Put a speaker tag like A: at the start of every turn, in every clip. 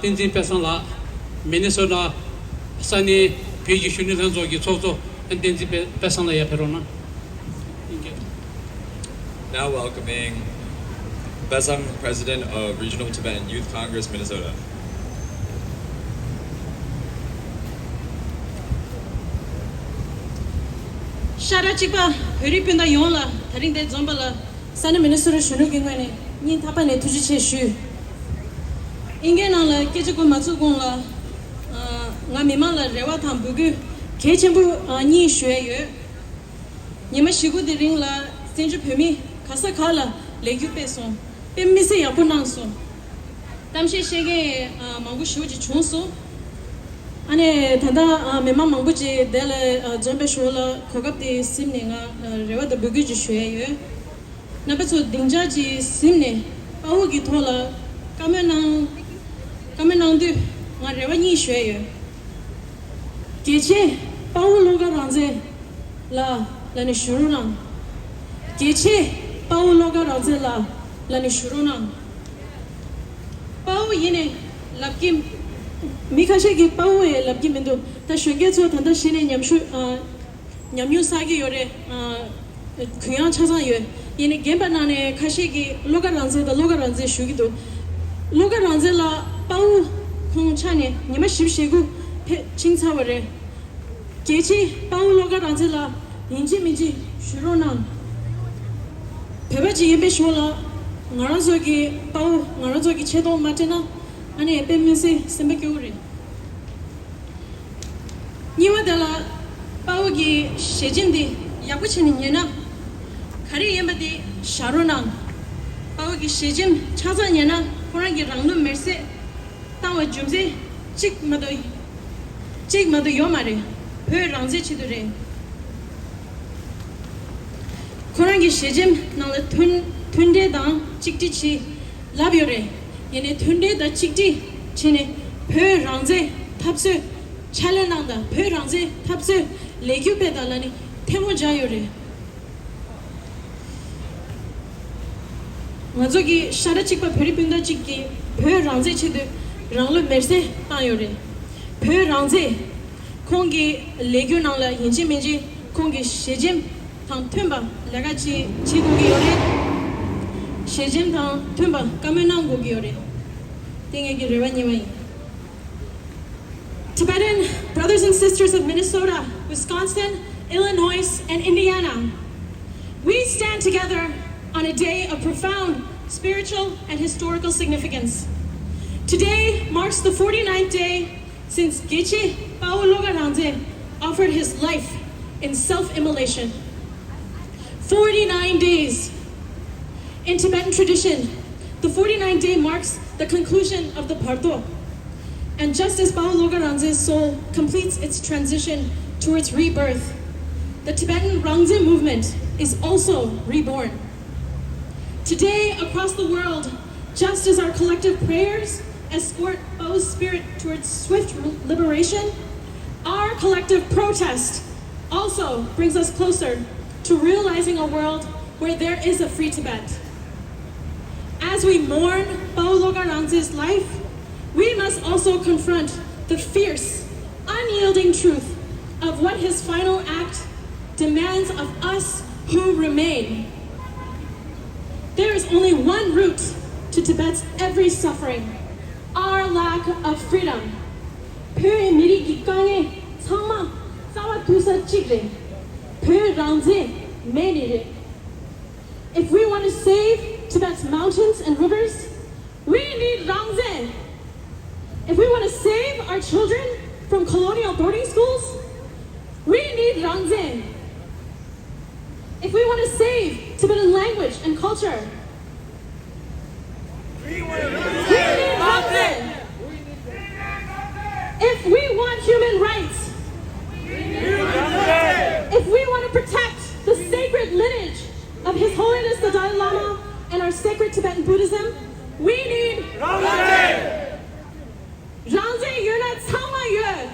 A: Tenzin Palsang Minnesota Sunny Page Shunitan Zogi Toto and Tenzin Palsang Yaperona.
B: Now welcoming Palsang, President of Regional Tibetan Youth Congress, Minnesota.
C: Shara Chipa, Huripinda Yola, Tarinde Zombala, Sana Minister Shunugingane, Nin Tapane Tujiche Shu. Ingenala, Kejako Matsugonla, Namimala, Rewatam Bugu, Kechembu, Ni Shue, Nimashigu de Ringla, Senju Pumi, Kasakala, Legu Peson, Pemisi Yapunanso. Tamshi Shege, Mangu Shuji Chunso. ane tanda mema mangbuji dele jombe shola khogapti simne nga rewa da bugi ji shwe ye na beso dingja ji simne pawu gi thola kamenang du nga rewa ni shwe ye geche pawu loga ranze la ni shuruna geche pawu loga ranze la ni shuruna pawu yine lapkim Mikashe ki pawe labki mendo ta shenge so tanda shine nyamyu sagi yore khyan chaza ye yene gemba nane khashe ki loga ranze shugido loga ranze la pawu khong chane nyama shibshegu chingcha wore gechi pawu loga ranze la inji miji shurona pebaji yembe shola ngarazo ki pawu ngarazo ki chedo matena ane epemese sembekyore niwa dala pawgi shejimdi yakuchini nyena khari yembadi sharona pawgi shejim chaza nyena korangi rangno merse tawa jumze chik mado yomare phe rangze chidure korangi shejim nala tunde dang chikti chi labyore yene tunde da chikti chine phe rangze thapse chalenanda phe rangze thapse legyu pedalani themo jayore ngazogi shara chikpa pheripinda chikki phe rangze chidu ranglo merse tayore phe rangze kongi legyu nangla yinji menji kongi shejim thang themba lagachi chigogi yore Shejim thang thumba kamenang gogi yore tingegi rewanyewai. Tibetan brothers and sisters of Minnesota, Wisconsin, Illinois, and Indiana, we stand together on a day of profound spiritual and historical significance. Today marks the 49th day since Geshe Paologa Ranze offered his life in self-immolation. 49 days. In Tibetan tradition, the 49th day marks the conclusion of the Parto. And just as Paologa Ranze's soul completes its transition towards rebirth, the Tibetan Rangze movement is also reborn. Today, across the world, just as our collective prayers escort Pao's spirit towards swift liberation, our collective protest also brings us closer to realizing a world where there is a free Tibet. As we mourn Paologa Ranze's life, we must also confront the fierce, unyielding truth of what his final act demands of us who remain. There is only one route to Tibet's every suffering: our lack of freedom. If we want to save Tibet's mountains and rivers, we need Rangze. If we want to save our children from colonial boarding schools, we need Rangze. If we want to save Tibetan language and culture, we need Rangze. If we want human rights, if we want to protect the sacred lineage of His Holiness the Dalai Lama and our sacred Tibetan Buddhism, we need Rangze. Rangze, you're not Tsama Yue.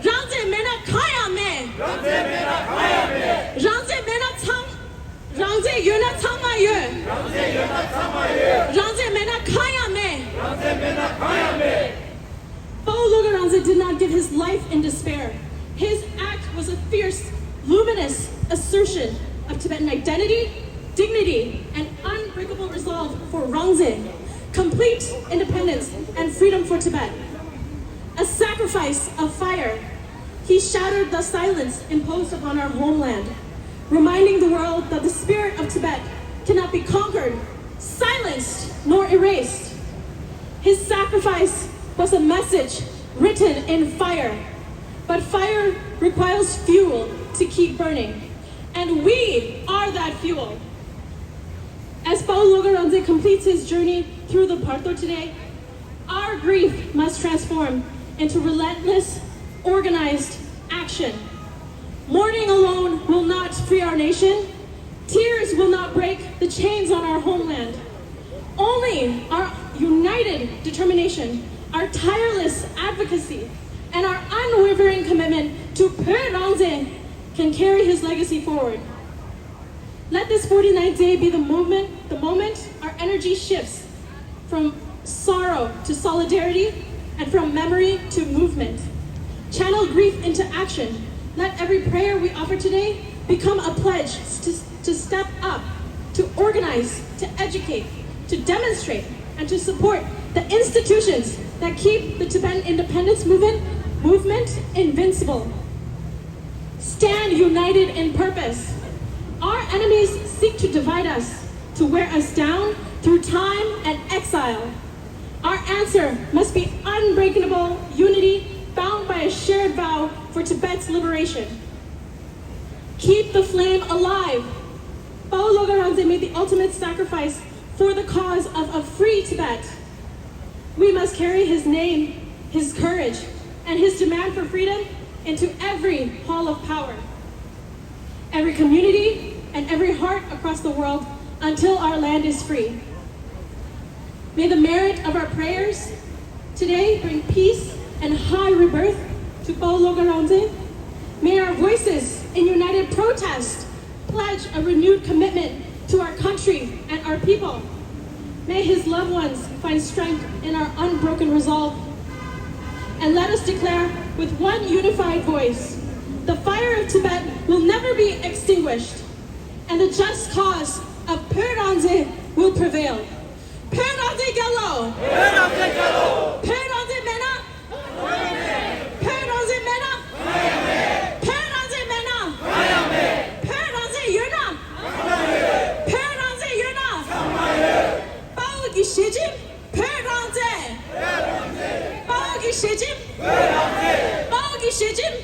C: Rangze, mena kaya me. Rangze, mena Tsam. Rangze, Ranze did not give his life in despair. His act was a fierce, luminous assertion of Tibetan identity, dignity, and unbreakable resolve for Ranze, complete independence and freedom for Tibet. A sacrifice of fire, he shattered the silence imposed upon our homeland, reminding the world that the spirit of Tibet cannot be conquered, silenced, nor erased. His sacrifice was a message written in fire, but fire requires fuel to keep burning, and we are that fuel. As Paul Logaranze completes his journey through the Parto today, our grief must transform into relentless, organized action. Mourning alone will not free our nation. Tears will not break the chains on our homeland. Only our united determination, our tireless advocacy, and our unwavering commitment to Pheu Ranze can carry his legacy forward. Let this 49th day be the moment our energy shifts from sorrow to solidarity and from memory to movement. Channel grief into action. Let every prayer we offer today become a pledge to step up, to organize, to educate, to demonstrate, and to support the institutions that keep the Tibetan independence movement invincible. Stand united in purpose. Our enemies seek to divide us, to wear us down through time and exile. Our answer must be unbreakable unity bound by a shared vow for Tibet's liberation. Keep the flame alive. Paul Logaranze made the ultimate sacrifice for the cause of a free Tibet. We must carry his name, his courage, and his demand for freedom into every hall of power, every community, and every heart across the world until our land is free. May the merit of our prayers today bring peace and high rebirth to Paul Logaranze. May our voices in united protest pledge a renewed commitment to our country and our people. May his loved ones find strength in our unbroken resolve. And let us declare with one unified voice, the fire of Tibet will never be extinguished, and the just cause of Pheu Ranze will prevail. Pheu Ranze Gallo! Pheu Ranze Gallo! Pheu Ranze Mena! Pheu Ranze Mena! Pheu Ranze Mena! Pheu Ranze Yuna! Pheu Ranze Yuna! Bao Gi Shijim! Pheu Ranze! Bao Gi Shijim! Bao Gi Shijim!